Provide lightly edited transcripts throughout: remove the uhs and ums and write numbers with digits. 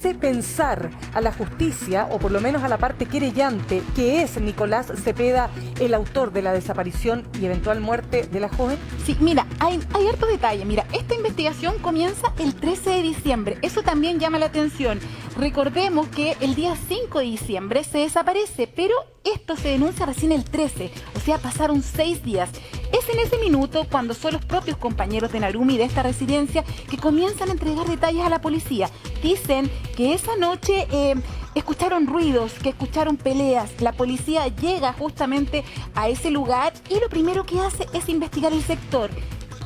hace pensar a la justicia, o por lo menos a la parte querellante, que es Nicolás Cepeda el autor de la desaparición y eventual muerte de la joven? Sí, mira, hay harto detalle. Mira, esta investigación comienza el 13 de diciembre. Eso también llama la atención. Recordemos que el día 5 de diciembre se desaparece, pero esto se denuncia recién el 13, o sea, pasaron 6 días. Es en ese minuto cuando son los propios compañeros de Narumi de esta residencia que comienzan a entregar detalles a la policía. Dicen que esa noche escucharon ruidos, que escucharon peleas. La policía llega justamente a ese lugar y lo primero que hace es investigar el sector.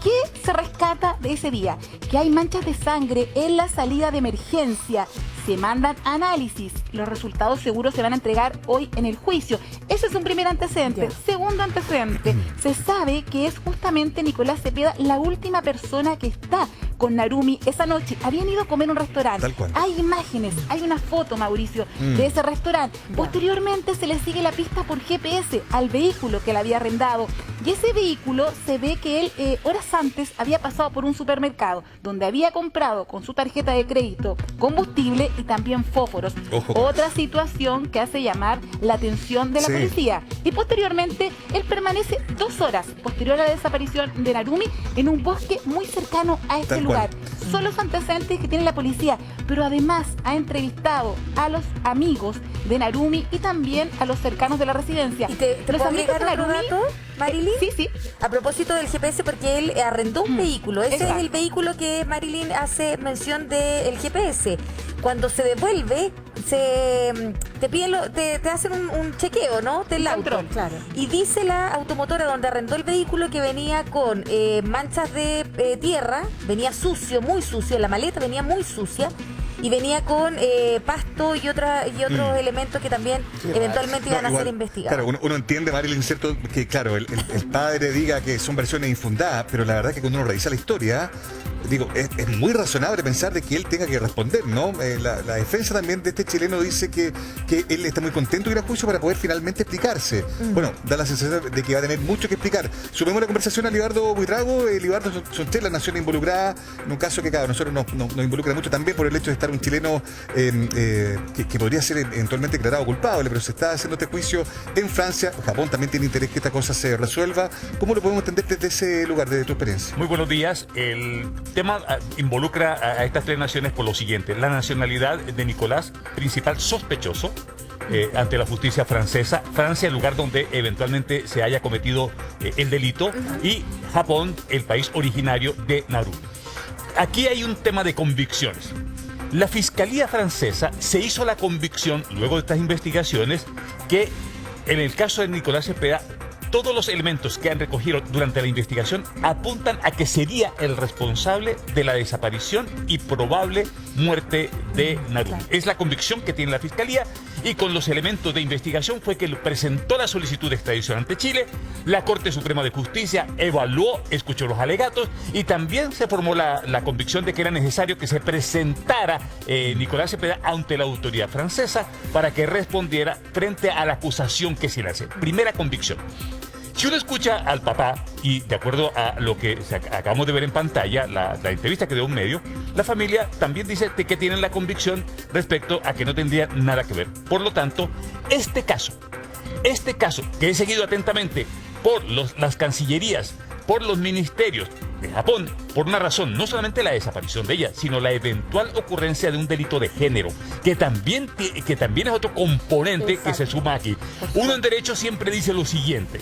¿Qué se rescata de ese día? Que hay manchas de sangre en la salida de emergencia. Se mandan análisis. Los resultados seguros se van a entregar hoy en el juicio. Ese es un primer antecedente. Segundo antecedente, se sabe que es justamente Nicolás Cepeda la última persona que está con Narumi esa noche. Habían ido a comer a un restaurante. Hay imágenes, hay una foto, Mauricio, de ese restaurante. Posteriormente se le sigue la pista por GPS al vehículo que le había arrendado. Y ese vehículo se ve que él horas antes había pasado por un supermercado donde había comprado con su tarjeta de crédito combustible y también fósforos. Otra situación que hace llamar la atención de la policía. Y posteriormente él permanece 2 horas posterior a la desaparición de Narumi en un bosque muy cercano a este lugar. Son los antecedentes que tiene la policía, pero además ha entrevistado a los amigos de Narumi y también a los cercanos de la residencia. ¿Y te los puedo amigos agregar de otro Narumi, dato, Marilyn? Sí. A propósito del GPS, porque él arrendó un vehículo. Ese Exacto. es el vehículo que Marilyn hace mención del GPS. Cuando se devuelve, te piden te hacen un chequeo, ¿no? Del auto. Control, claro. Y dice la automotora donde arrendó el vehículo que venía con manchas de tierra, venía sucio, muy sucio, la maleta venía muy sucia. Y venía con pasto y otros elementos que también eventualmente iban a ser investigados. Claro, uno entiende, Marilyn, ¿cierto? Que claro, el padre diga que son versiones infundadas, pero la verdad es que cuando uno revisa la historia, digo, es muy razonable pensar de que él tenga que responder, ¿no? La defensa también de este chileno dice que él está muy contento de ir a juicio para poder finalmente explicarse. Bueno, da la sensación de que va a tener mucho que explicar. Sumemos la conversación a Libardo Buitrago. Libardo son 3 las naciones involucradas, en un caso que, claro, nosotros nos involucra mucho también por el hecho de estar un chileno que podría ser eventualmente declarado culpable, pero se está haciendo este juicio en Francia. Japón también tiene interés que esta cosa se resuelva. ¿Cómo lo podemos entender desde ese lugar, desde tu experiencia? Muy buenos días. El tema involucra a estas 3 naciones por lo siguiente: la nacionalidad de Nicolás, principal sospechoso ante la justicia francesa, Francia, el lugar donde eventualmente se haya cometido el delito, y Japón, el país originario de Narumi. Aquí hay un tema de convicciones. La Fiscalía francesa se hizo la convicción, luego de estas investigaciones, que en el caso de Nicolás Cepeda, todos los elementos que han recogido durante la investigación apuntan a que sería el responsable de la desaparición y probable muerte de Narumi. Es la convicción que tiene la Fiscalía, y con los elementos de investigación fue que presentó la solicitud de extradición ante Chile. La Corte Suprema de Justicia evaluó, escuchó los alegatos, y también se formó la convicción de que era necesario que se presentara Nicolás Cepeda ante la autoridad francesa para que respondiera frente a la acusación que se le hace. Primera convicción. Si uno escucha al papá, y de acuerdo a lo que acabamos de ver en pantalla, la entrevista que dio un medio, la familia también dice que tienen la convicción respecto a que no tendría nada que ver. Por lo tanto, este caso, que he seguido atentamente por las cancillerías, por los ministerios de Japón, por una razón, no solamente la desaparición de ella, sino la eventual ocurrencia de un delito de género, que también es otro componente que se suma aquí. Uno en derecho siempre dice lo siguiente: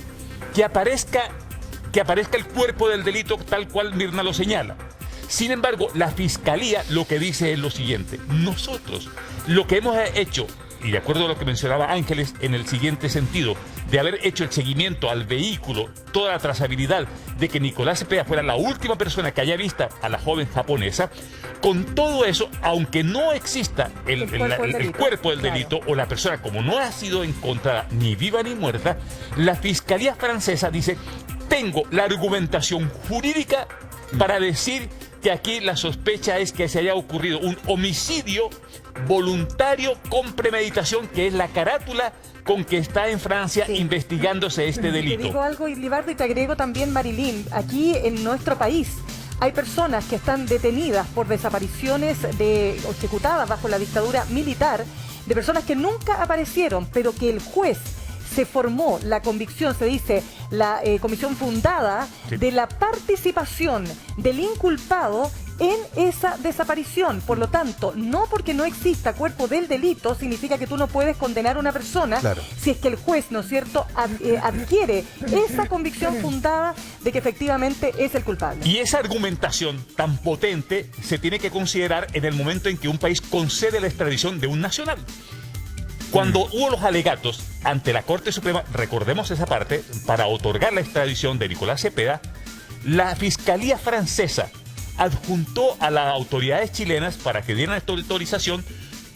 que aparezca el cuerpo del delito tal cual Mirna lo señala. Sin embargo, la Fiscalía lo que dice es lo siguiente: nosotros lo que hemos hecho, y de acuerdo a lo que mencionaba Ángeles en el siguiente sentido, de haber hecho el seguimiento al vehículo, toda la trazabilidad de que Nicolás Cepeda fuera la última persona que haya visto a la joven japonesa, con todo eso, aunque no exista el cuerpo del delito, o la persona como no ha sido encontrada ni viva ni muerta, la Fiscalía francesa dice: tengo la argumentación jurídica para decir que aquí la sospecha es que se haya ocurrido un homicidio voluntario con premeditación, que es la carátula con que está en Francia investigándose este delito. Te digo algo, Libardo, y te agrego también, Marilyn, aquí en nuestro país hay personas que están detenidas por desapariciones ejecutadas bajo la dictadura militar, de personas que nunca aparecieron, pero que el juez se formó la convicción, se dice, la comisión fundada de la participación del inculpado en esa desaparición. Por lo tanto, no porque no exista cuerpo del delito significa que tú no puedes condenar a una persona si es que el juez, ¿no es cierto?, adquiere esa convicción fundada de que efectivamente es el culpable. Y esa argumentación tan potente se tiene que considerar en el momento en que un país concede la extradición de un nacional. Cuando hubo los alegatos ante la Corte Suprema, recordemos esa parte, para otorgar la extradición de Nicolás Cepeda, la Fiscalía francesa adjuntó a las autoridades chilenas para que dieran esta autorización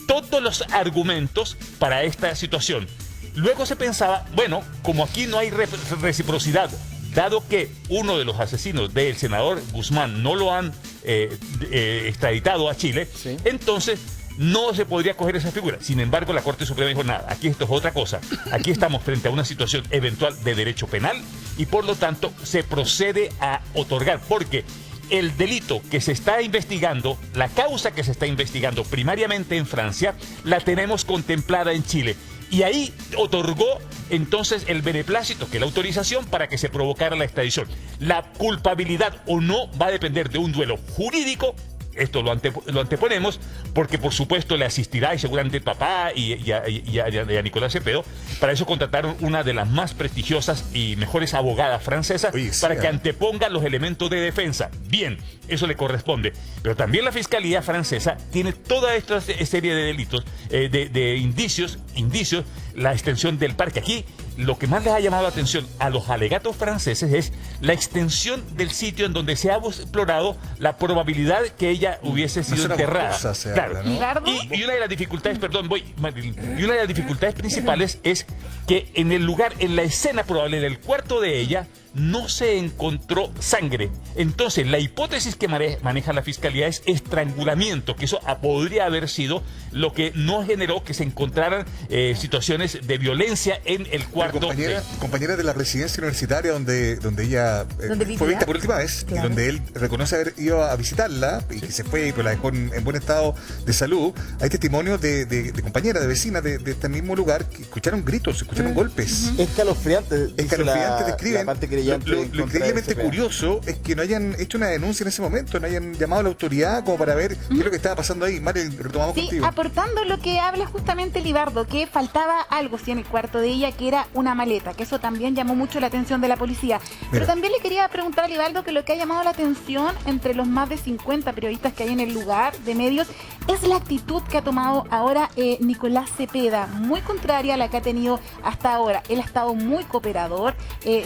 todos los argumentos para esta situación. Luego se pensaba, bueno, como aquí no hay reciprocidad, dado que uno de los asesinos del senador Guzmán no lo han extraditado a Chile, entonces no se podría coger esa figura. Sin embargo, la Corte Suprema dijo, nada, aquí esto es otra cosa. Aquí estamos frente a una situación eventual de derecho penal y por lo tanto se procede a otorgar, porque el delito que se está investigando, la causa que se está investigando primariamente en Francia, la tenemos contemplada en Chile. Y ahí otorgó entonces el beneplácito, que es la autorización para que se provocara la extradición. La culpabilidad o no va a depender de un duelo jurídico. Esto lo anteponemos porque por supuesto le asistirá y seguramente el papá y a Nicolás Cepeda. Para eso contrataron una de las más prestigiosas y mejores abogadas francesas para que anteponga los elementos de defensa. Bien, eso le corresponde. Pero también la Fiscalía francesa tiene toda esta serie de delitos, de indicios, la extensión del parque. Aquí lo que más les ha llamado la atención a los alegatos franceses es la extensión del sitio en donde se ha explorado la probabilidad que ella hubiese sido enterrada. Claro. Y una de las dificultades, y una de las dificultades principales es que en el lugar, en la escena probable del cuarto de ella, no se encontró sangre. Entonces, la hipótesis que maneja la Fiscalía es estrangulamiento, que eso podría haber sido lo que no generó que se encontraran situaciones de violencia en el cuarto. Compañera de la residencia universitaria donde ella fue vista por última vez, y donde él reconoce haber ido a visitarla y que se fue y pues la dejó en buen estado de salud. Hay testimonios de compañeras, de vecinas de este mismo lugar que escucharon gritos, escucharon golpes. Escalofriantes describen. Lo increíblemente FPA. curioso es que no hayan hecho una denuncia en ese momento, no hayan llamado a la autoridad como para ver qué es lo que estaba pasando ahí. Mari, retomamos contigo. Aportando lo que habla justamente Libardo, que faltaba algo en el cuarto de ella, que era una maleta, que eso también llamó mucho la atención de la policía. Pero también le quería preguntar a Libardo que lo que ha llamado la atención entre los más de 50 periodistas que hay en el lugar de medios es la actitud que ha tomado ahora Nicolás Cepeda, muy contraria a la que ha tenido hasta ahora. Él ha estado muy cooperador,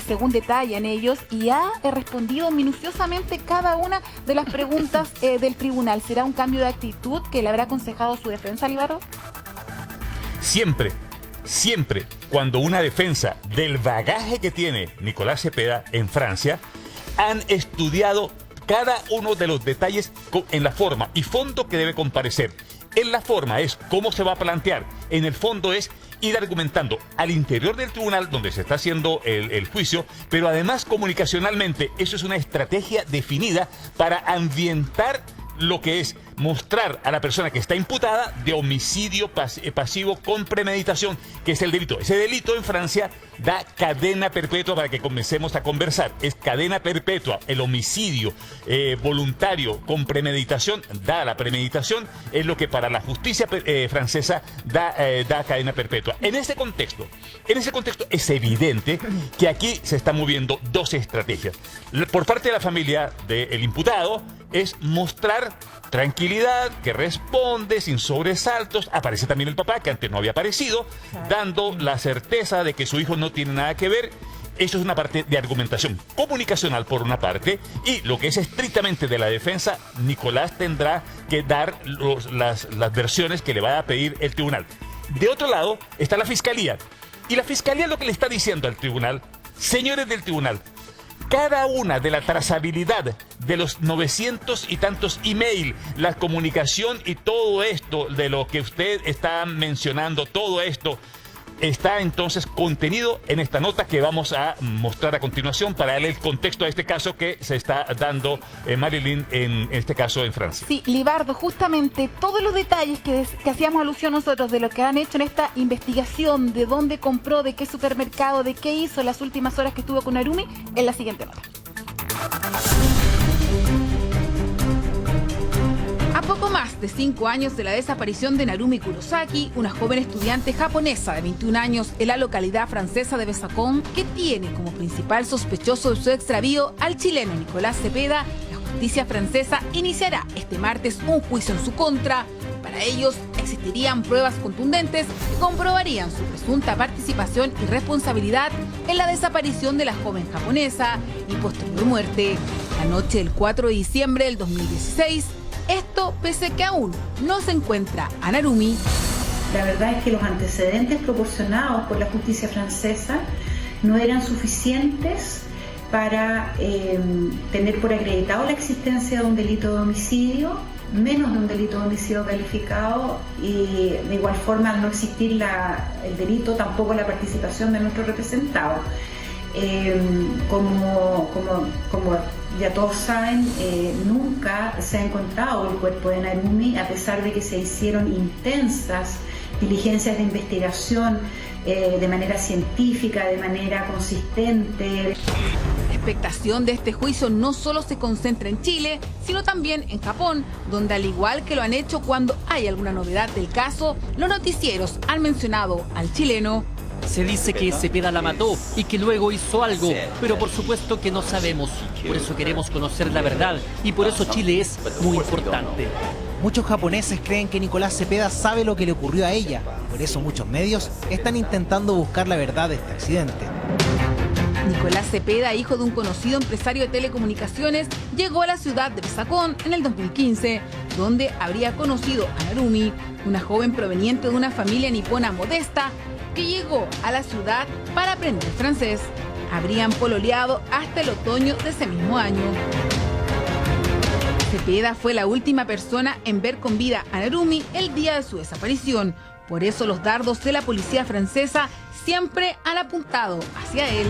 según detallan ellos, y ha respondido minuciosamente cada una de las preguntas del tribunal. ¿Será un cambio de actitud que le habrá aconsejado su defensa, Libardo? Siempre, cuando una defensa del bagaje que tiene Nicolás Cepeda en Francia, han estudiado cada uno de los detalles en la forma y fondo que debe comparecer. En la forma es cómo se va a plantear, en el fondo es ir argumentando al interior del tribunal donde se está haciendo el juicio, pero además comunicacionalmente eso es una estrategia definida para ambientar lo que es mostrar a la persona que está imputada de homicidio pasivo con premeditación, que es el delito. Ese delito en Francia da cadena perpetua, para que comencemos a conversar. Es cadena perpetua. El homicidio voluntario con premeditación da la premeditación, es lo que para la justicia francesa da cadena perpetua. En ese contexto es evidente que aquí se están moviendo dos estrategias. Por parte de la familia del imputado es mostrar tranquilidad, que responde sin sobresaltos. Aparece también el papá, que antes no había aparecido, dando la certeza de que su hijo no tiene nada que ver. Eso es una parte de argumentación comunicacional por una parte, y lo que es estrictamente de la defensa, Nicolás tendrá que dar las versiones que le va a pedir el tribunal. De otro lado está la Fiscalía, y la Fiscalía lo que le está diciendo al tribunal: señores del tribunal, cada una de la trazabilidad de los 900 y tantos email, la comunicación y todo esto de lo que usted está mencionando, todo esto, está entonces contenido en esta nota que vamos a mostrar a continuación para darle el contexto a este caso que se está dando, Marilyn, en este caso en Francia. Sí, Libardo, justamente todos los detalles que hacíamos alusión nosotros de lo que han hecho en esta investigación, de dónde compró, de qué supermercado, de qué hizo en las últimas horas que estuvo con Narumi, en la siguiente nota. A poco más de 5 años de la desaparición de Narumi Kurosaki, una joven estudiante japonesa de 21 años en la localidad francesa de Besacón, que tiene como principal sospechoso de su extravío al chileno Nicolás Cepeda, la justicia francesa iniciará este martes un juicio en su contra. Para ellos existirían pruebas contundentes que comprobarían su presunta participación y responsabilidad en la desaparición de la joven japonesa y posterior muerte. La noche del 4 de diciembre del 2016, esto pese que aún no se encuentra a Narumi. La verdad es que los antecedentes proporcionados por la justicia francesa no eran suficientes para tener por acreditado la existencia de un delito de homicidio, menos de un delito de homicidio calificado, y de igual forma, al no existir el delito, tampoco la participación de nuestro representado. Como ya todos saben, nunca se ha encontrado el cuerpo de Narumi, a pesar de que se hicieron intensas diligencias de investigación de manera científica, de manera consistente. La expectación de este juicio no solo se concentra en Chile, sino también en Japón, donde al igual que lo han hecho cuando hay alguna novedad del caso, los noticieros han mencionado al chileno. Se dice que Cepeda la mató y que luego hizo algo, pero por supuesto que no sabemos. Por eso queremos conocer la verdad y por eso Chile es muy importante. Muchos japoneses creen que Nicolás Cepeda sabe lo que le ocurrió a ella. Por eso muchos medios están intentando buscar la verdad de este accidente. Nicolás Cepeda, hijo de un conocido empresario de telecomunicaciones, llegó a la ciudad de Besacón en el 2015, donde habría conocido a Narumi, una joven proveniente de una familia nipona modesta que llegó a la ciudad para aprender francés. Habrían pololeado hasta el otoño de ese mismo año. Cepeda fue la última persona en ver con vida a Narumi el día de su desaparición. Por eso los dardos de la policía francesa siempre han apuntado hacia él.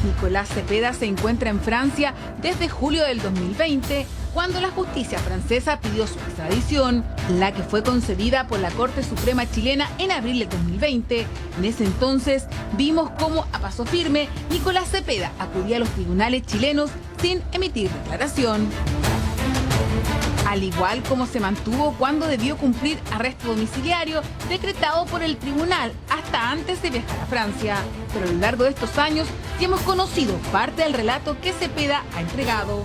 Nicolás Cepeda se encuentra en Francia desde julio del 2020, cuando la justicia francesa pidió su extradición, la que fue concedida por la Corte Suprema chilena en abril del 2020. En ese entonces vimos cómo, a paso firme, Nicolás Cepeda acudía a los tribunales chilenos sin emitir declaración. Al igual como se mantuvo cuando debió cumplir arresto domiciliario decretado por el tribunal hasta antes de viajar a Francia. Pero a lo largo de estos años ya hemos conocido parte del relato que Cepeda ha entregado.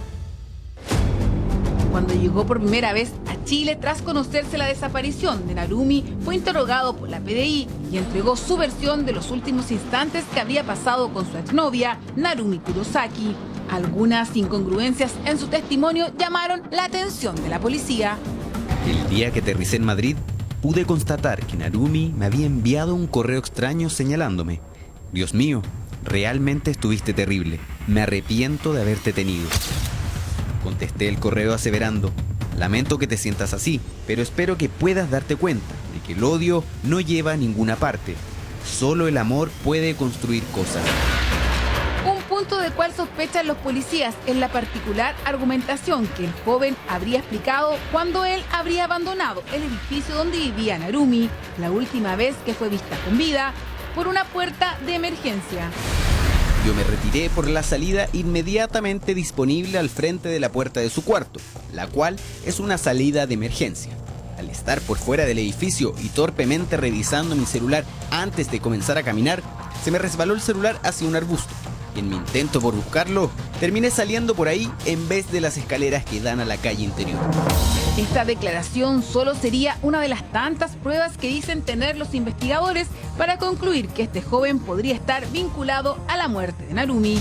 Cuando llegó por primera vez a Chile tras conocerse la desaparición de Narumi, fue interrogado por la PDI y entregó su versión de los últimos instantes que habría pasado con su exnovia, Narumi Kurosaki. Algunas incongruencias en su testimonio llamaron la atención de la policía. El día que aterricé en Madrid, pude constatar que Narumi me había enviado un correo extraño señalándome: Dios mío, realmente estuviste terrible. Me arrepiento de haberte tenido. Contesté el correo aseverando: lamento que te sientas así, pero espero que puedas darte cuenta de que el odio no lleva a ninguna parte. Solo el amor puede construir cosas. Un punto del cual sospechan los policías es la particular argumentación que el joven habría explicado cuando él habría abandonado el edificio donde vivía Narumi, la última vez que fue vista con vida, por una puerta de emergencia. Yo me retiré por la salida inmediatamente disponible al frente de la puerta de su cuarto, la cual es una salida de emergencia. Al estar por fuera del edificio y torpemente revisando mi celular antes de comenzar a caminar, se me resbaló el celular hacia un arbusto. Y en mi intento por buscarlo, terminé saliendo por ahí en vez de las escaleras que dan a la calle interior. Esta declaración solo sería una de las tantas pruebas que dicen tener los investigadores para concluir que este joven podría estar vinculado a la muerte de Narumi.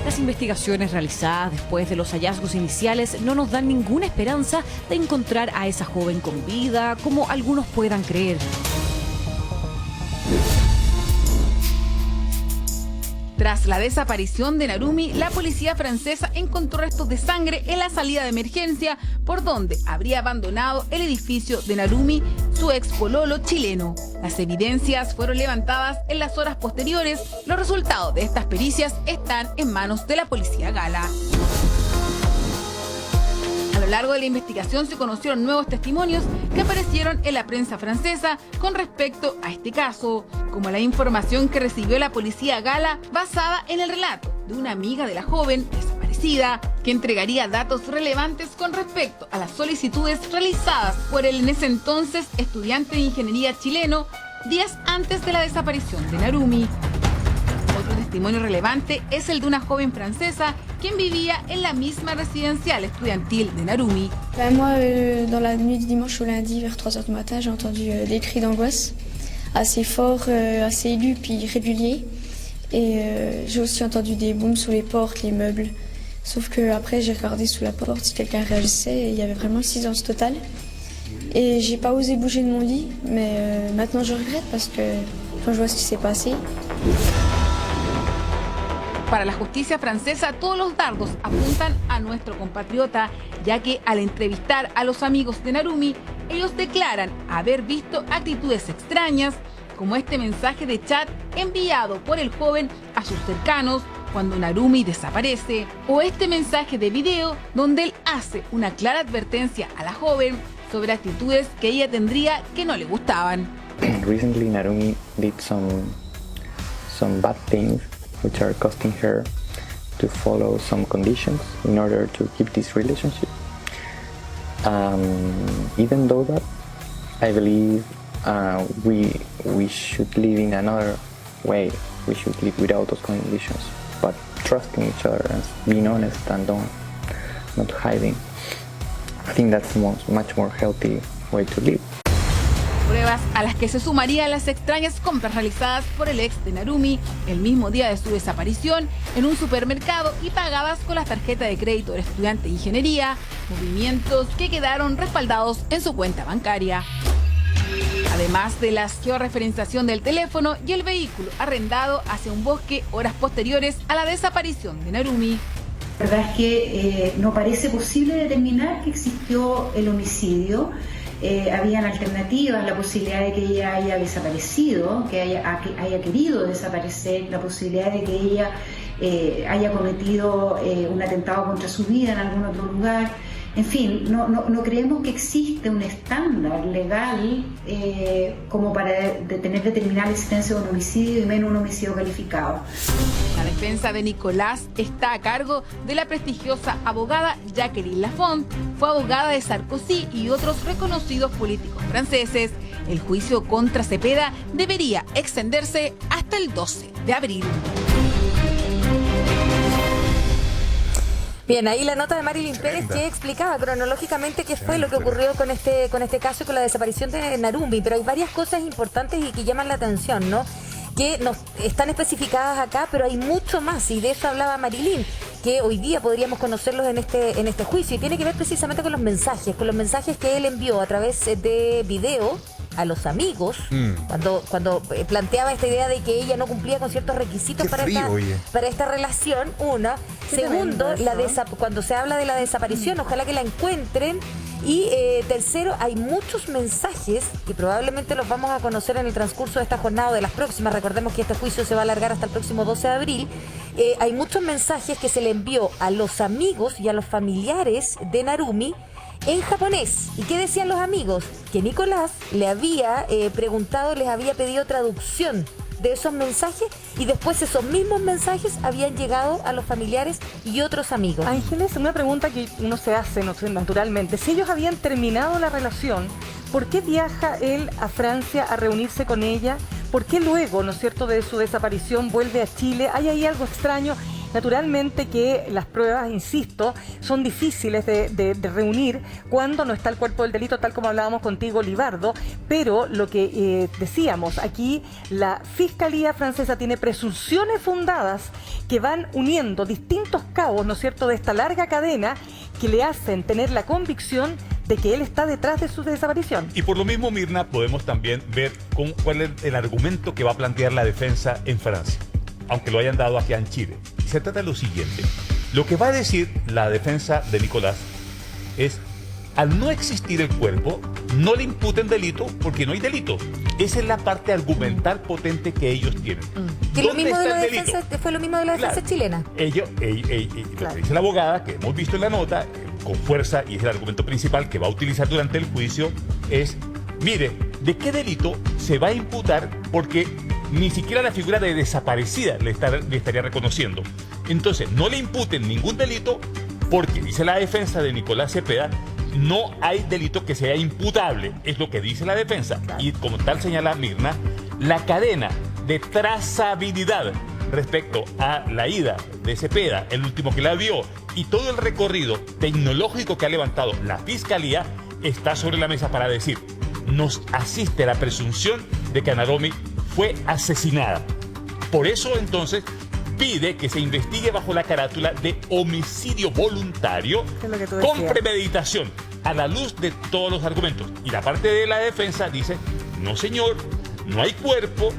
Las investigaciones realizadas después de los hallazgos iniciales no nos dan ninguna esperanza de encontrar a esa joven con vida, como algunos puedan creer. Tras la desaparición de Narumi, la policía francesa encontró restos de sangre en la salida de emergencia por donde habría abandonado el edificio de Narumi, su ex pololo chileno. Las evidencias fueron levantadas en las horas posteriores. Los resultados de estas pericias están en manos de la policía gala. A lo largo de la investigación se conocieron nuevos testimonios que aparecieron en la prensa francesa con respecto a este caso, como la información que recibió la policía gala basada en el relato de una amiga de la joven desaparecida, que entregaría datos relevantes con respecto a las solicitudes realizadas por el en ese entonces estudiante de ingeniería chileno días antes de la desaparición de Narumi. Otro testimonio relevante es el de una joven francesa quien vivía en la misma residencial estudiantil de Narumi. Moi, dans la nuit du dimanche au lundi, vers 3h du matin, j'ai entendu des cris d'angoisse assez forts, assez aigus puis réguliers. Et j'ai aussi entendu des booms sous les portes, les meubles. Sauf qu'après, j'ai regardé sous la porte si quelqu'un réagissait et il y avait vraiment le silence total. Et j'ai pas osé bouger de mon lit, mais maintenant je regrette parce que quand je vois ce qui s'est passé. Para la justicia francesa, todos los dardos apuntan a nuestro compatriota, ya que al entrevistar a los amigos de Narumi, ellos declaran haber visto actitudes extrañas, como este mensaje de chat enviado por el joven a sus cercanos cuando Narumi desaparece, o este mensaje de video donde él hace una clara advertencia a la joven sobre actitudes que ella tendría que no le gustaban. Recently, Narumi did some bad things which are costing her to follow some conditions in order to keep this relationship. Even though that, I believe we should live in another way. We should live without those conditions, but trusting each other and being honest and not hiding. I think that's a much more healthy way to live. Pruebas a las que se sumarían las extrañas compras realizadas por el ex de Narumi el mismo día de su desaparición en un supermercado y pagadas con la tarjeta de crédito del estudiante de ingeniería, movimientos que quedaron respaldados en su cuenta bancaria. Además de la georreferenciación del teléfono y el vehículo arrendado hacia un bosque horas posteriores a la desaparición de Narumi. La verdad es que no parece posible determinar que existió el homicidio. Habían alternativas, la posibilidad de que ella haya desaparecido, que haya querido desaparecer, la posibilidad de que ella haya cometido un atentado contra su vida en algún otro lugar. En fin, no creemos que existe un estándar legal como para tener determinada la existencia de un homicidio y menos un homicidio calificado. La defensa de Nicolás está a cargo de la prestigiosa abogada Jacqueline Lafont, fue abogada de Sarkozy y otros reconocidos políticos franceses. El juicio contra Cepeda debería extenderse hasta el 12 de abril. Bien, ahí la nota de Marilyn Pérez que explicaba cronológicamente qué fue lo que ocurrió con este caso y con la desaparición de Narumi, pero hay varias cosas importantes y que llaman la atención, ¿no? Que no están especificadas acá, pero hay mucho más, y de eso hablaba Marilyn, que hoy día podríamos conocerlos en este juicio, y tiene que ver precisamente con los mensajes que él envió a través de video a los amigos, cuando planteaba esta idea de que ella no cumplía con ciertos requisitos para esta relación, una. Segundo, cuando se habla de la desaparición, ojalá que la encuentren. Y tercero, hay muchos mensajes que probablemente los vamos a conocer en el transcurso de esta jornada o de las próximas. Recordemos que este juicio se va a alargar hasta el próximo 12 de abril. Hay muchos mensajes que se le envió a los amigos y a los familiares de Narumi en japonés. ¿Y qué decían los amigos? Que Nicolás le había preguntado, les había pedido traducción de esos mensajes, y después esos mismos mensajes habían llegado a los familiares y otros amigos. Ángeles, una pregunta que uno se hace naturalmente. Si ellos habían terminado la relación, ¿por qué viaja él a Francia a reunirse con ella? ¿Por qué luego, ¿no es cierto?, de su desaparición vuelve a Chile? ¿Hay ahí algo extraño? Naturalmente que las pruebas, insisto, son difíciles de reunir cuando no está el cuerpo del delito, tal como hablábamos contigo, Libardo, pero lo que decíamos, aquí la Fiscalía francesa tiene presunciones fundadas que van uniendo distintos cabos, ¿no es cierto?, de esta larga cadena que le hacen tener la convicción de que él está detrás de su desaparición. Y por lo mismo, Mirna, podemos también ver cuál es el argumento que va a plantear la defensa en Francia, aunque lo hayan dado aquí en Chile. Se trata de lo siguiente. Lo que va a decir la defensa de Nicolás es al no existir el cuerpo, no le imputen delito porque no hay delito. Esa es la parte argumental potente que ellos tienen. Que lo ¿Dónde mismo de está la el delito? defensa, fue lo mismo de la defensa chilena. Lo que dice la abogada, que hemos visto en la nota, con fuerza, y es el argumento principal que va a utilizar durante el juicio, es, mire, ¿de qué delito se va a imputar? Porque ni siquiera la figura de desaparecida le estaría reconociendo. Entonces, no le imputen ningún delito porque, dice la defensa de Nicolás Cepeda, no hay delito que sea imputable, es lo que dice la defensa. Y como tal señala Mirna, la cadena de trazabilidad respecto a la ida de Cepeda, el último que la vio, y todo el recorrido tecnológico que ha levantado la Fiscalía, está sobre la mesa para decir, nos asiste la presunción de que Narumy fue asesinada. Por eso entonces pide que se investigue bajo la carátula de homicidio voluntario con premeditación, a la luz de todos los argumentos. Y la parte de la defensa dice, no señor, no hay cuerpo,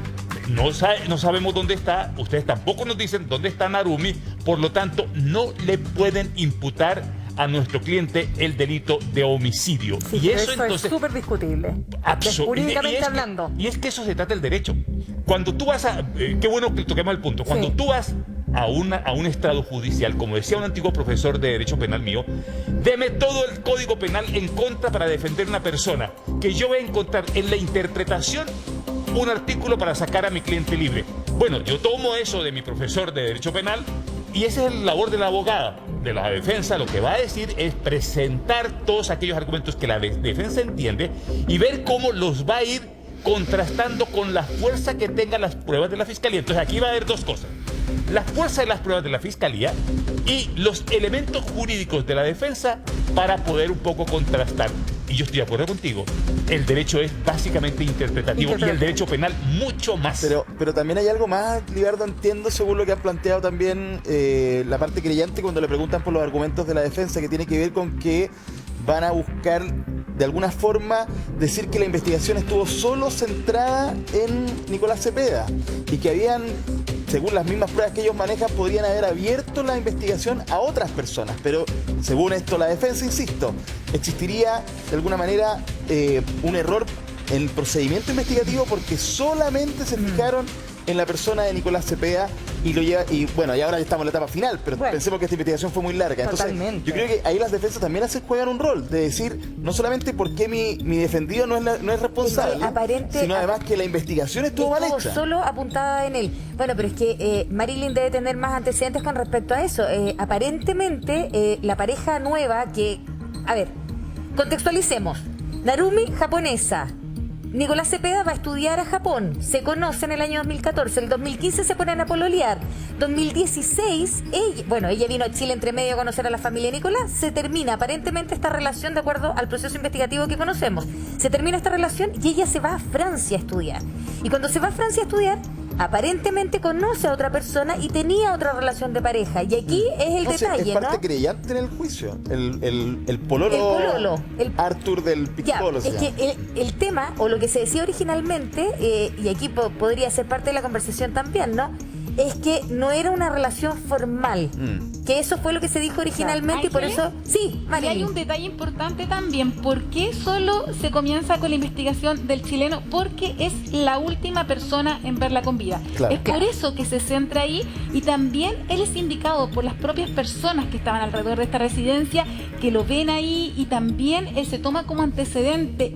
no sabemos dónde está, ustedes tampoco nos dicen dónde está Narumy, por lo tanto no le pueden imputar a nuestro cliente el delito de homicidio. Sí, y eso entonces es súper discutible. Jurídicamente hablando. Y es que eso se trata del derecho. Cuando tú vas a... qué bueno que toquemos el punto. Cuando tú vas a un estrado judicial, como decía un antiguo profesor de Derecho Penal mío, deme todo el Código Penal en contra para defender a una persona, que yo voy a encontrar en la interpretación un artículo para sacar a mi cliente libre. Bueno, yo tomo eso de mi profesor de Derecho Penal y esa es la labor de la abogada, de la defensa. Lo que va a decir es presentar todos aquellos argumentos que la defensa entiende y ver cómo los va a ir contrastando con la fuerza que tengan las pruebas de la Fiscalía. Entonces aquí va a haber dos cosas: la fuerza de las pruebas de la Fiscalía y los elementos jurídicos de la defensa para poder un poco contrastar. Y yo estoy de acuerdo contigo, el derecho es básicamente interpretativo y el derecho penal mucho más. Pero también hay algo más, Libardo, entiendo, según lo que han planteado también la parte creyente cuando le preguntan por los argumentos de la defensa, que tiene que ver con que van a buscar de alguna forma decir que la investigación estuvo solo centrada en Nicolás Cepeda y que habían, según las mismas pruebas que ellos manejan, podrían haber abierto la investigación a otras personas. Pero según esto la defensa, insisto, existiría de alguna manera un error en el procedimiento investigativo porque solamente se fijaron en la persona de Nicolás Cepeda y lo lleva, y bueno, y ahora ya estamos en la etapa final, pero pensemos que esta investigación fue muy larga. Entonces, yo creo que ahí las defensas también juegan un rol de decir, no solamente por qué mi defendido no es responsable, sino además que la investigación estuvo mal hecha. Solo apuntada en él. Bueno, pero es que Marilyn debe tener más antecedentes con respecto a eso. Aparentemente, la pareja nueva que... A ver, contextualicemos. Narumy, japonesa. Nicolás Cepeda va a estudiar a Japón, se conocen en el año 2014, en el 2015 se ponen a pololear, 2016, ella vino a Chile entre medio a conocer a la familia de Nicolás, se termina aparentemente esta relación de acuerdo al proceso investigativo que conocemos, se termina esta relación y ella se va a Francia a estudiar, y cuando se va a Francia a estudiar, aparentemente conoce a otra persona y tenía otra relación de pareja. Y aquí es el detalle, ¿no? Es parte creyente en el juicio. El pololo. Arthur del Piccolo. Es que el tema, o lo que se decía originalmente, y aquí podría ser parte de la conversación también, ¿no? Es que no era una relación formal. Que eso fue lo que se dijo originalmente y por eso... Sí, Marilyn. Y hay un detalle importante también. ¿Por qué solo se comienza con la investigación del chileno? Porque es la última persona en verla con vida. Es por eso que se centra ahí y también él es indicado por las propias personas que estaban alrededor de esta residencia, que lo ven ahí y también él se toma como antecedente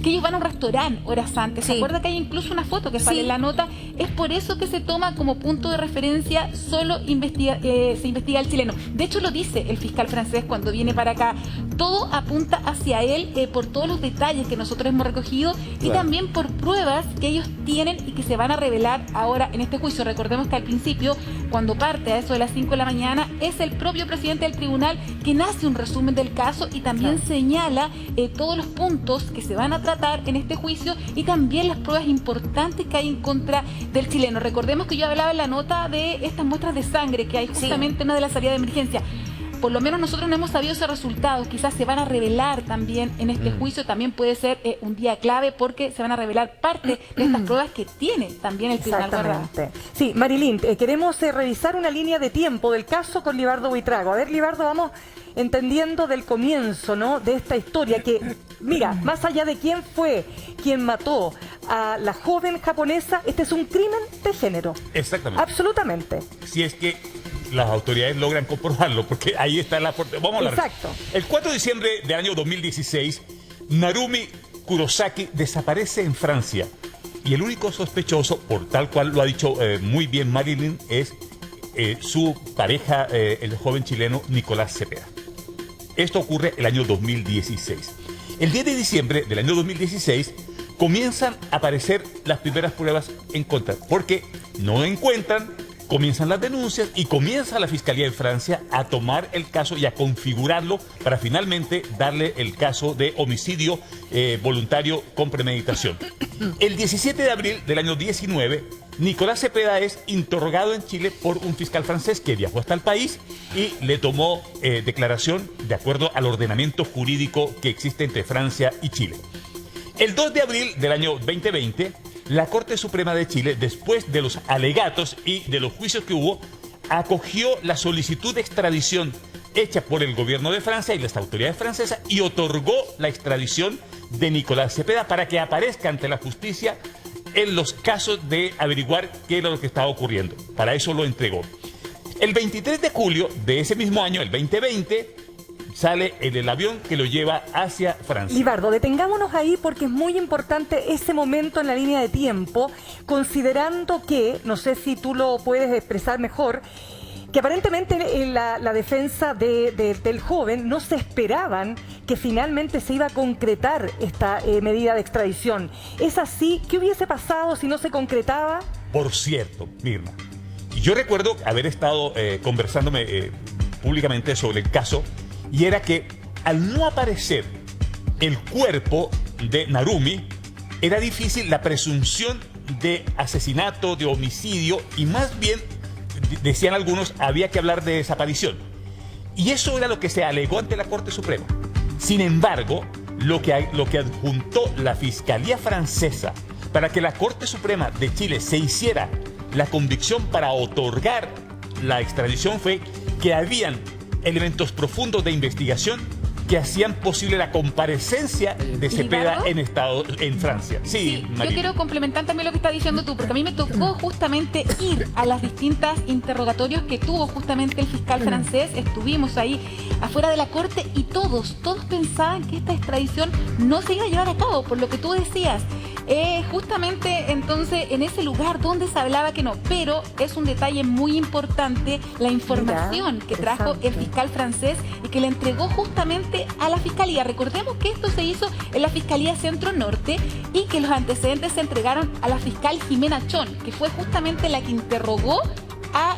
que ellos van a un restaurante horas antes. ¿Se acuerda que hay incluso una foto que sale en la nota? Es por eso que se toma como punto de referencia solo se investiga al chileno. De hecho lo dice el fiscal francés cuando viene para acá. Todo apunta hacia él por todos los detalles que nosotros hemos recogido y también por pruebas que ellos tienen y que se van a revelar ahora en este juicio. Recordemos que al principio, cuando parte a eso de las 5 de la mañana, es el propio presidente del tribunal quien hace un resumen del caso y también señala todos los puntos que se van a tratar en este juicio y también las pruebas importantes que hay en contra del chileno. Recordemos que yo hablaba en la nota de estas muestras de sangre que hay justamente en una de las salidas de emergencia. Por lo menos nosotros no hemos sabido ese resultado. Quizás se van a revelar también en este juicio. También puede ser un día clave porque se van a revelar parte de estas pruebas que tiene también el tribunal guardado. Sí, Marilyn, queremos revisar una línea de tiempo del caso con Libardo Buitrago. A ver, Libardo, vamos entendiendo del comienzo, ¿no?, de esta historia que, mira, más allá de quién fue quien mató a la joven japonesa, este es un crimen de género. Exactamente. Absolutamente. Si es que las autoridades logran comprobarlo, porque ahí está la... Vamos a hablar. Exacto. El 4 de diciembre del año 2016, Narumi Kurosaki desaparece en Francia. Y el único sospechoso, por tal cual lo ha dicho muy bien Marilyn, es su pareja, el joven chileno Nicolás Cepeda. Esto ocurre el año 2016. El 10 de diciembre del año 2016 comienzan a aparecer las primeras pruebas en contra, porque no encuentran, comienzan las denuncias y comienza la Fiscalía de Francia a tomar el caso y a configurarlo para finalmente darle el caso de homicidio voluntario con premeditación. El 17 de abril del año 19, Nicolás Cepeda es interrogado en Chile por un fiscal francés que viajó hasta el país y le tomó declaración de acuerdo al ordenamiento jurídico que existe entre Francia y Chile. El 2 de abril del año 2020, la Corte Suprema de Chile, después de los alegatos y de los juicios que hubo, acogió la solicitud de extradición hecha por el gobierno de Francia y las autoridades francesas y otorgó la extradición de Nicolás Cepeda para que aparezca ante la justicia en los casos de averiguar qué era lo que estaba ocurriendo. Para eso lo entregó. El 23 de julio de ese mismo año, el 2020, sale en el avión que lo lleva hacia Francia. Libardo, detengámonos ahí porque es muy importante ese momento en la línea de tiempo, considerando que, no sé si tú lo puedes expresar mejor, que aparentemente en la defensa del joven no se esperaban que finalmente se iba a concretar esta medida de extradición. ¿Es así? ¿Qué hubiese pasado si no se concretaba? Por cierto, Mirna, yo recuerdo haber estado conversándome públicamente sobre el caso, y era que al no aparecer el cuerpo de Narumi, era difícil la presunción de asesinato, de homicidio, y más bien, decían algunos, había que hablar de desaparición. Y eso era lo que se alegó ante la Corte Suprema. Sin embargo, lo que adjuntó la Fiscalía Francesa para que la Corte Suprema de Chile se hiciera la convicción para otorgar la extradición fue que habían elementos profundos de investigación que hacían posible la comparecencia de Cepeda en Francia. Sí, yo quiero complementar también lo que estás diciendo tú, porque a mí me tocó justamente ir a las distintas interrogatorios que tuvo justamente el fiscal francés. Estuvimos ahí afuera de la corte y todos pensaban que esta extradición no se iba a llevar a cabo, por lo que tú decías. Justamente entonces en ese lugar donde se hablaba que no, pero es un detalle muy importante la información que trajo el fiscal francés y que le entregó justamente a la fiscalía. Recordemos que esto se hizo en la Fiscalía Centro Norte y que los antecedentes se entregaron a la fiscal Jimena Chon, que fue justamente la que interrogó a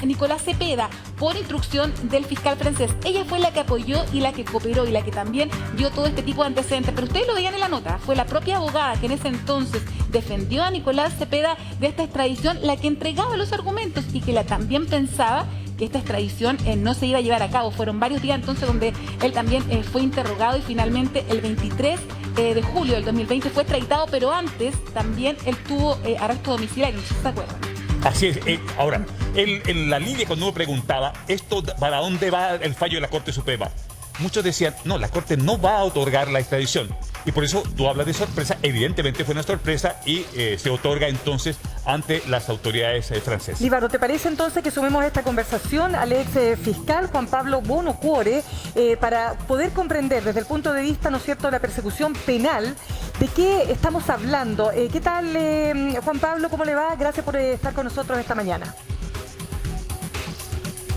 Nicolás Cepeda por instrucción del fiscal francés. Ella fue la que apoyó y la que cooperó y la que también dio todo este tipo de antecedentes. Pero ustedes lo veían en la nota, fue la propia abogada que en ese entonces defendió a Nicolás Cepeda de esta extradición la que entregaba los argumentos y que también pensaba que esta extradición no se iba a llevar a cabo. Fueron varios días entonces donde él también fue interrogado y finalmente el 23 de julio del 2020 fue extraditado, pero antes también él tuvo arresto domiciliario, no sé si se acuerdan. Así es. Ahora, en la línea cuando uno preguntaba, ¿para dónde va el fallo de la Corte Suprema? Muchos decían, no, la Corte no va a otorgar la extradición. Y por eso tú hablas de sorpresa. Evidentemente fue una sorpresa y se otorga entonces ante las autoridades francesas. Libardo, ¿te parece entonces que sumemos esta conversación al ex fiscal Juan Pablo Bono Cuore para poder comprender desde el punto de vista, ¿no es cierto?, de la persecución penal, de qué estamos hablando? ¿Qué tal, Juan Pablo? ¿Cómo le va? Gracias por estar con nosotros esta mañana.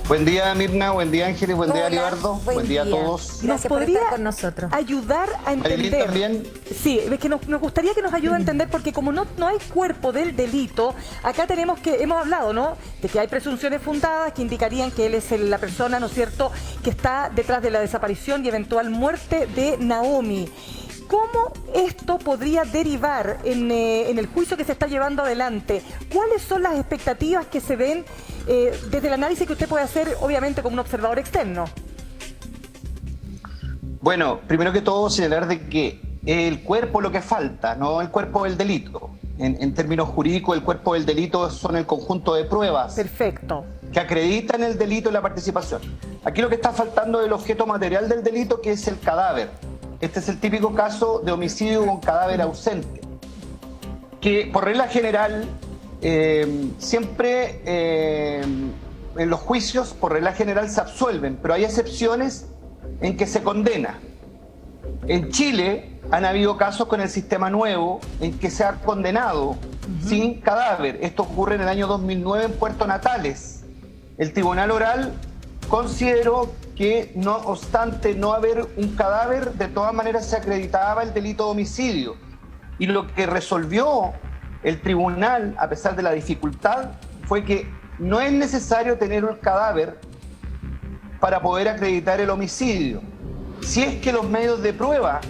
Buen día, Mirna, buen día, Ángeles, buen día, Libardo, buen día a todos. ¿Nos podría con nosotros ayudar a entender? También. Sí, es que nos gustaría que nos ayude a entender, porque como no hay cuerpo del delito, acá hemos hablado, ¿no?, de que hay presunciones fundadas que indicarían que él es la persona, ¿no es cierto?, que está detrás de la desaparición y eventual muerte de Naomi. ¿Cómo esto podría derivar en el juicio que se está llevando adelante? ¿Cuáles son las expectativas que se ven desde el análisis que usted puede hacer, obviamente, como un observador externo? Bueno, primero que todo señalar de que el cuerpo lo que falta, no el cuerpo del delito. En términos jurídicos, el cuerpo del delito son el conjunto de pruebas. Perfecto. que acreditan el delito y la participación. Aquí lo que está faltando es el objeto material del delito, que es el cadáver. Este es el típico caso de homicidio con cadáver ausente, que por regla general siempre en los juicios por regla general se absuelven, pero hay excepciones en que se condena. En Chile han habido casos con el sistema nuevo en que se ha condenado sin cadáver. Esto ocurre en el año 2009 en Puerto Natales. El Tribunal Oral consideró que, no obstante no haber un cadáver, de todas maneras se acreditaba el delito de homicidio. Y lo que resolvió el tribunal, a pesar de la dificultad, fue que no es necesario tener un cadáver para poder acreditar el homicidio. Si es que los medios de prueba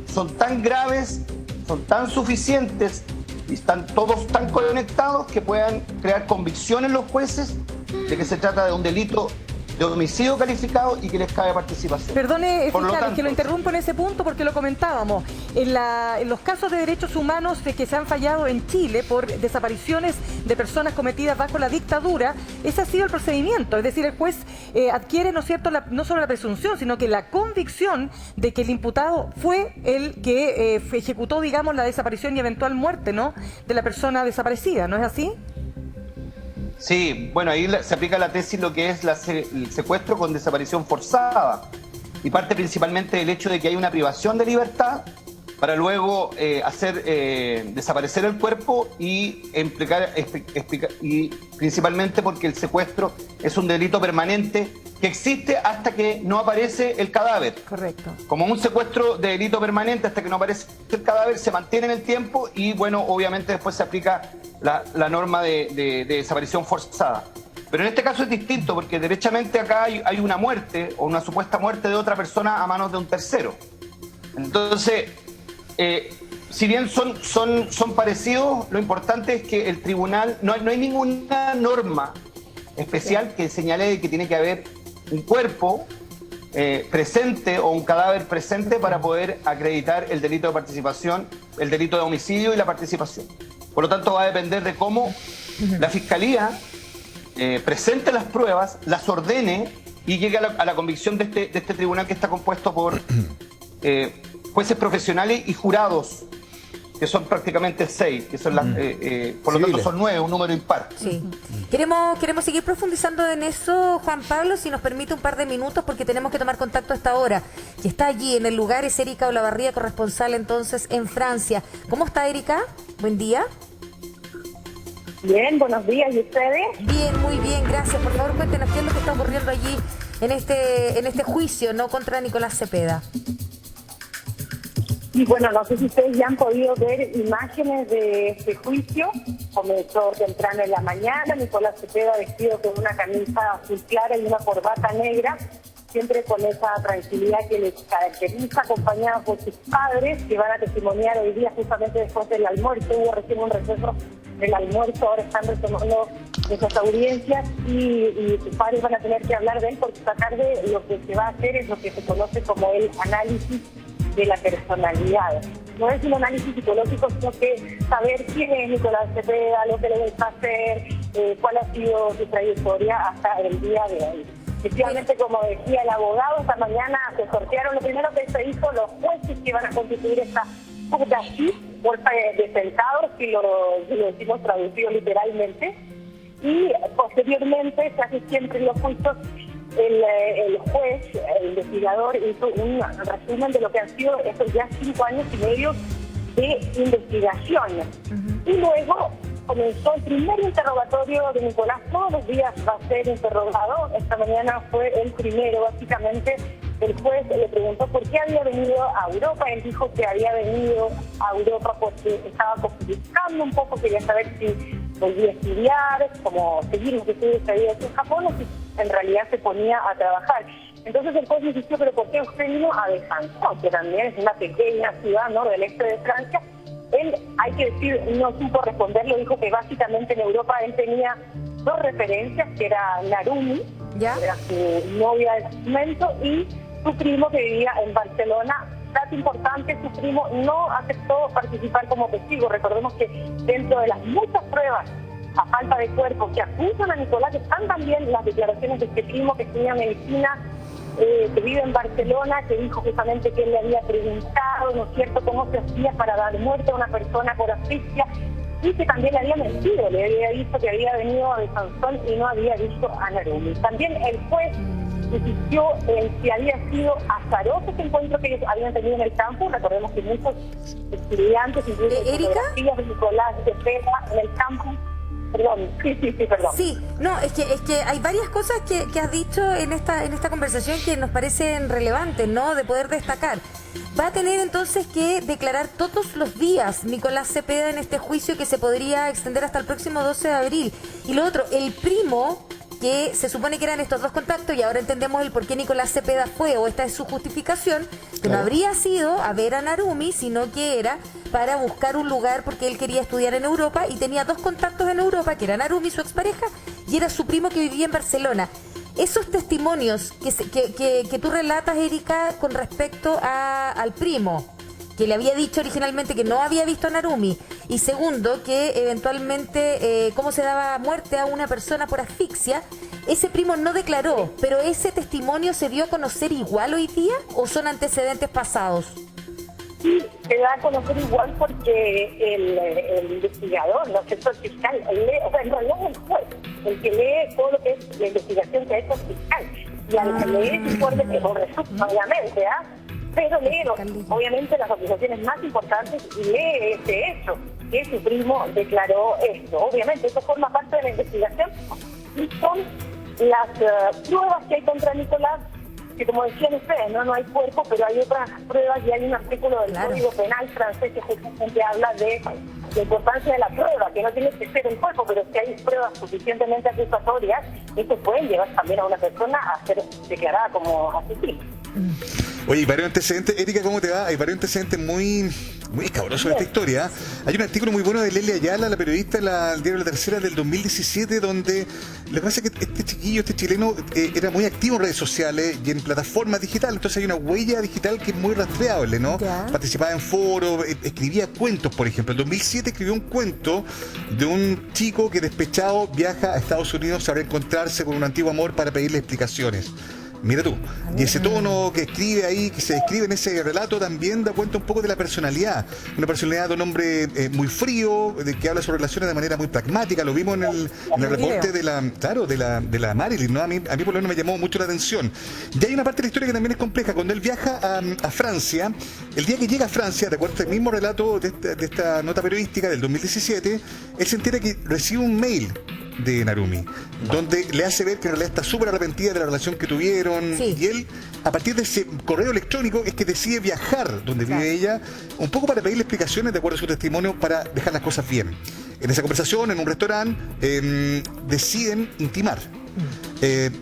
son tan graves, son tan suficientes y están todos tan conectados que puedan crear convicción en los jueces de que se trata de un delito de homicidio calificado y que les cabe participación. Perdone, Por lo fiscal, tanto, que lo interrumpo en ese punto porque lo comentábamos. En los casos de derechos humanos de que se han fallado en Chile por desapariciones de personas cometidas bajo la dictadura, ese ha sido el procedimiento. Es decir, el juez adquiere, ¿no es cierto?, no solo la presunción, sino que la convicción de que el imputado fue el que ejecutó, digamos, la desaparición y eventual muerte, ¿no?, de la persona desaparecida, ¿no es así? Sí, bueno, ahí se aplica la tesis lo que es el secuestro con desaparición forzada, y parte principalmente del hecho de que hay una privación de libertad para luego hacer desaparecer el cuerpo y principalmente porque el secuestro es un delito permanente que existe hasta que no aparece el cadáver. Correcto. Como un secuestro de delito permanente hasta que no aparece el cadáver, se mantiene en el tiempo y, bueno, obviamente después se aplica la norma de desaparición forzada. Pero en este caso es distinto porque derechamente acá hay una muerte o una supuesta muerte de otra persona a manos de un tercero. Entonces, si bien son parecidos, lo importante es que el tribunal, no hay ninguna norma especial que señale que tiene que haber un cuerpo presente o un cadáver presente para poder acreditar el delito de participación, el delito de homicidio y la participación. Por lo tanto, va a depender de cómo la Fiscalía presente las pruebas, las ordene y llegue a la convicción de este tribunal que está compuesto por jueces profesionales y jurados, que son prácticamente 6, que son por lo tanto son 9, un número impar. Sí. Queremos seguir profundizando en eso, Juan Pablo, si nos permite un par de minutos, porque tenemos que tomar contacto a esta hora. Que está allí en el lugar es Erika Olavarría, corresponsal entonces en Francia. ¿Cómo está, Erika? Buen día. Bien, buenos días, ¿y ustedes? Bien, muy bien, gracias. Por favor, cuéntenos qué es lo que está ocurriendo allí en este juicio, ¿no?, contra Nicolás Cepeda. Y bueno, no sé si ustedes ya han podido ver imágenes de este juicio. Comenzó temprano en la mañana, Nicolás Cepeda vestido con una camisa azul clara y una corbata negra, siempre con esa tranquilidad que les caracteriza, acompañado por sus padres, que van a testimoniar hoy día justamente después del almuerzo. Hubo recién un receso del almuerzo, ahora están retomando esas audiencias y sus padres van a tener que hablar de él, porque esta tarde lo que se va a hacer es lo que se conoce como el análisis de la personalidad. No es un análisis psicológico, sino que saber quién es Nicolás Cepeda, lo que le gusta hacer, cuál ha sido su trayectoria hasta el día de hoy. Efectivamente, como decía el abogado, esta mañana se sortearon, lo primero que se hizo, los jueces que van a constituir esta bolsa de sentados, si lo decimos traducido literalmente, y posteriormente se hace siempre en los juicios. El juez, el investigador, hizo un resumen de lo que han sido estos ya 5 años y medio de investigación. Y luego comenzó el primer interrogatorio de Nicolás. Todos los días va a ser interrogado. Esta mañana fue el primero, básicamente. El juez le preguntó por qué había venido a Europa. Él dijo que había venido a Europa porque estaba buscando un poco, quería saber si volvía a estudiar, como seguir los estudios que había hecho en Japón, o si en realidad se ponía a trabajar. Entonces el juez le insistió, pero ¿por qué usted vino a Besançon, que también es una pequeña ciudad, ¿no?, del este de Francia? Él, hay que decir, no supo responderlo, dijo que básicamente en Europa él tenía 2 referencias, que era Narumi, ¿ya?, que era su novia de ese momento, y su primo que vivía en Barcelona. Dato importante, su primo no aceptó participar como testigo. Recordemos que dentro de las muchas pruebas a falta de cuerpo que acusan a Nicolás. Están también las declaraciones de este primo que estudia medicina, que vive en Barcelona, que dijo justamente que él le había preguntado, ¿no es cierto?, cómo se hacía para dar muerte a una persona por asfixia, y que también le había mentido, le había dicho que había venido a Besanzón y no había visto a Narumi. También el juez insistió en si había sido azaroso ese encuentro que ellos habían tenido en el campo. Recordemos que muchos estudiantes, incluso fotografías de Nicolás Cepeda en el campo. Perdón, perdón. Sí, no, es que hay varias cosas que has dicho en esta conversación que nos parecen relevantes, ¿no?, de poder destacar. Va a tener entonces que declarar todos los días Nicolás Cepeda en este juicio que se podría extender hasta el próximo 12 de abril. Y lo otro, el primo, que se supone que eran estos dos contactos, y ahora entendemos el por qué Nicolás Cepeda fue, o esta es su justificación, que no habría sido a ver a Narumi, sino que era para buscar un lugar porque él quería estudiar en Europa y tenía dos contactos en Europa, que era Narumi, su expareja, y era su primo que vivía en Barcelona. Esos testimonios que tú relatas, Erika, con respecto al primo, que le había dicho originalmente que no había visto a Narumi, y segundo, que eventualmente cómo se daba muerte a una persona por asfixia, ese primo no declaró, pero ese testimonio se dio a conocer igual hoy día, ¿o son antecedentes pasados? Sí, se da a conocer igual porque el investigador, no sé, el fiscal, o sea, en realidad es el juez el que lee todo lo que es la investigación que ha hecho el fiscal, y al leer ese informe, que no resulta, obviamente, pero lee, obviamente, las acusaciones más importantes y lee ese hecho, que su primo declaró esto. Obviamente, eso forma parte de la investigación y son las pruebas que hay contra Nicolás, que como decían ustedes, no hay cuerpo, pero hay otras pruebas y hay un artículo del Código Penal francés que justamente habla de la importancia de la prueba, que no tiene que ser el cuerpo, pero si hay pruebas suficientemente acusatorias, esto pueden llevar también a una persona a ser declarada como asesina. Oye, hay varios antecedentes, Erika, ¿cómo te va? Hay varios antecedentes muy escabrosos de esta historia. Hay un artículo muy bueno de Lelia Ayala, la periodista del diario La Tercera del 2017, donde lo que pasa es que este chileno, era muy activo en redes sociales y en plataformas digitales, entonces hay una huella digital que es muy rastreable, ¿no? Ya. Participaba en foros, escribía cuentos, por ejemplo. En 2007 escribió un cuento de un chico que despechado viaja a Estados Unidos a reencontrarse con un antiguo amor para pedirle explicaciones. Mira tú, y ese tono que escribe ahí, que se describe en ese relato, también da cuenta un poco de la personalidad. Una personalidad de un hombre muy frío, que habla sobre relaciones de manera muy pragmática. Lo vimos en el reporte de la Marilyn, ¿no? A mí por lo menos me llamó mucho la atención. Y hay una parte de la historia que también es compleja. Cuando él viaja a Francia, el día que llega a Francia, de acuerdo al mismo relato de esta nota periodística del 2017, él se entera que recibe un mail de Narumi, donde le hace ver que en realidad está súper arrepentida de la relación que tuvieron, y él, a partir de ese correo electrónico, es que decide viajar donde vive ella, un poco para pedirle explicaciones de acuerdo a su testimonio, para dejar las cosas bien. En esa conversación, en un restaurante, deciden intimar. De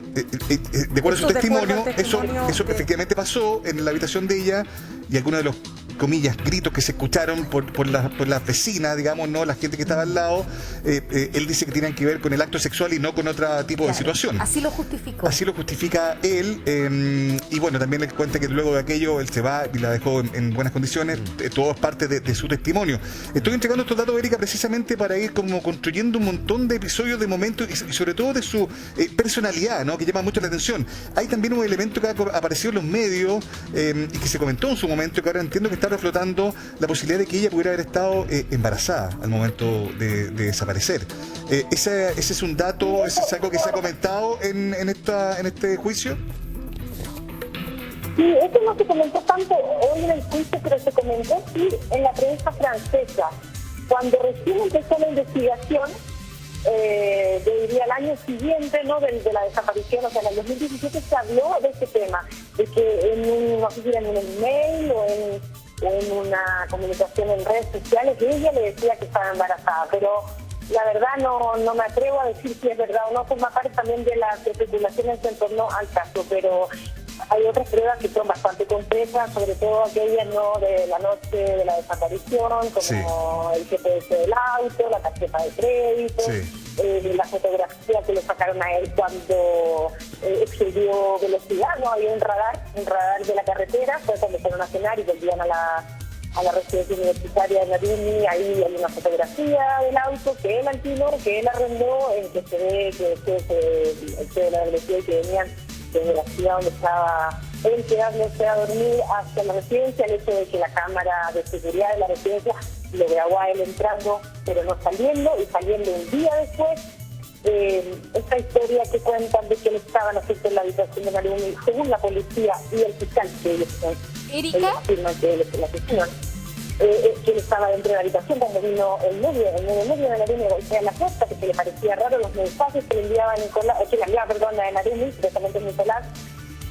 acuerdo a su testimonio, eso efectivamente pasó en la habitación de ella, y algunos de los, comillas, gritos que se escucharon por las vecinas, digamos, no la gente que estaba al lado, él dice que tienen que ver con el acto sexual y no con otro tipo de situación. Así lo justificó. Así lo justifica él, y bueno, también le cuenta que luego de aquello él se va y la dejó en buenas condiciones. Todo es parte de su testimonio. Estoy entregando estos datos, Erika, precisamente para ir como construyendo un montón de episodios, de momentos, y sobre todo de su personalidad, ¿no?, que llama mucho la atención. Hay también un elemento que ha aparecido en los medios, y que se comentó en su momento, que ahora entiendo que está reflotando la posibilidad de que ella pudiera haber estado embarazada al momento de desaparecer. Ese es un dato, ese es algo que se ha comentado en este juicio. Sí, esto no se comentó tanto hoy en el juicio, pero se comentó sí en la prensa francesa. Cuando recién empezó la investigación, diría el año siguiente, ¿no?, de la desaparición, o sea, en el 2017 se habló de este tema, de que no sé si en un email o en una comunicación en redes sociales, que ella le decía que estaba embarazada, pero la verdad no me atrevo a decir si es verdad o no, forma parte también de las especulaciones en torno al caso, pero hay otras pruebas que son bastante complejas, sobre todo aquellas, ¿no?, de la noche de la desaparición, como el GPS del auto, la tarjeta de crédito, la fotografía que le sacaron a él cuando excedió velocidad, ¿no? Había un radar de la carretera, fue cuando fueron a cenar y volvían a a la residencia universitaria de Narumi. Ahí hay una fotografía del auto que él alquiló, que él arrendó, en que se ve que la velocidad y que venían desde la ciudad donde estaba él quedándose a dormir hacia la residencia. El hecho de que la cámara de seguridad de la residencia lo grabó a él entrando pero no saliendo, y saliendo un día después. Esta historia que cuentan de que él estaba en la habitación de Narumi, según la policía y el fiscal, que ellos afirman que él es el asesino, que él estaba dentro de la habitación cuando vino el medio de Narumi a golpear la puerta, que le parecía raro los mensajes que le enviaba a Narumi, precisamente Nicolás,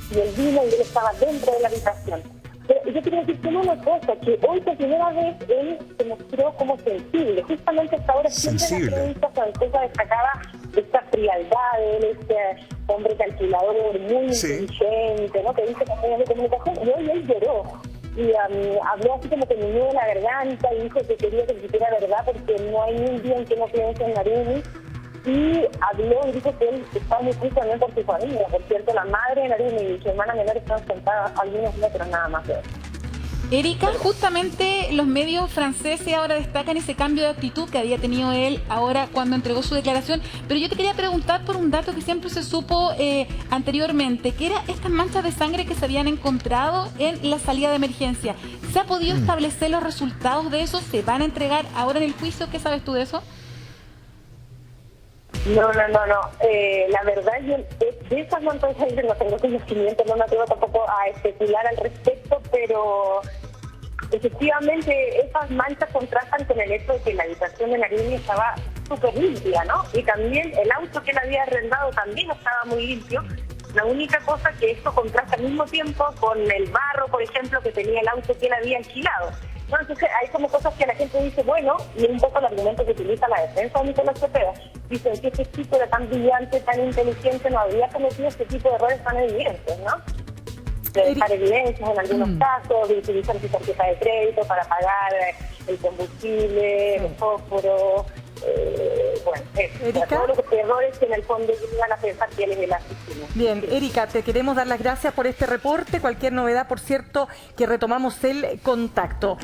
y él vino y él estaba dentro de la habitación. Pero yo quiero decir una cosa, que hoy por primera vez él se mostró como sensible. Justamente hasta ahora siempre en las entrevistas Francesa destacaba esta frialdad de él, este hombre calculador, muy inteligente, ¿no? Que dice que medios de comunicación, y hoy él lloró. Y habló así como que me nudo la garganta y dijo que quería que supiera verdad porque no hay ni un día en que no piense en Narumi. Y habló y dijo que él estaba muy triste también por su familia. Por cierto, la madre de Narumi y su hermana menor están sentadas a algunos metros nada más de él. Erika, justamente los medios franceses ahora destacan ese cambio de actitud que había tenido él ahora cuando entregó su declaración, pero yo te quería preguntar por un dato que siempre se supo anteriormente, que era estas manchas de sangre que se habían encontrado en la salida de emergencia. ¿Se ha podido establecer los resultados de eso? ¿Se van a entregar ahora en el juicio? ¿Qué sabes tú de eso? No. La verdad, yo de esas manchas de sangre no tengo conocimiento, no me atrevo tampoco a especular al respecto, pero efectivamente esas manchas contrastan con el hecho de que la habitación de Narumi estaba súper limpia, ¿no? Y también el auto que él había arrendado también estaba muy limpio. La única cosa que esto contrasta al mismo tiempo con el barro, por ejemplo, que tenía el auto que él había alquilado. No, entonces hay como cosas que la gente dice, bueno, y un poco el argumento que utiliza la defensa de Nicolás Cepeda. Dicen que este tipo era tan brillante, tan inteligente, no había cometido este tipo de errores tan evidentes, ¿no? De dejar evidencias en algunos casos, de utilizar su tarjeta de crédito para pagar el combustible, el fósforo, todos los errores que en el fondo iban a pensar que él es el asesino. Bien, Erika, te queremos dar las gracias por este reporte. Cualquier novedad, por cierto, que retomamos el contacto.